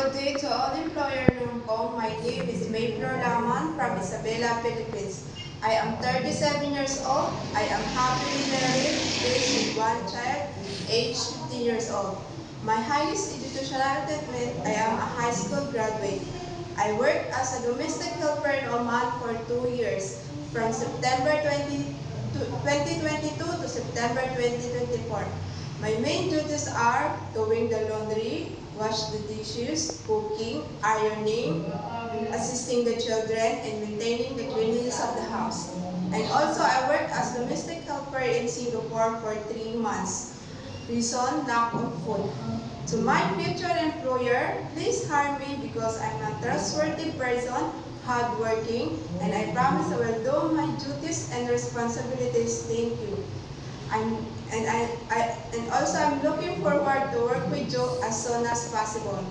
Good day to all employer ng ko. My name is Mayflor Laman from Isabela, Philippines. I am 37 years old. I am happily married, raised with one child, age 15 years old. My highest educational attainment, I am a high school graduate. I worked as a domestic helper in Oman for 2 years, from September 2022 to September 2024. My main duties are doing the laundry, wash the dishes, cooking, ironing, assisting the children, and maintaining the cleanliness of the house. And also, I worked as domestic helper in Singapore for 3 months. Reason, lack of food. To my future employer, please hire me because I'm a trustworthy person, hardworking, and I promise I will do my duties and responsibilities. Thank you. And also I'm looking forward to work with you as soon as possible.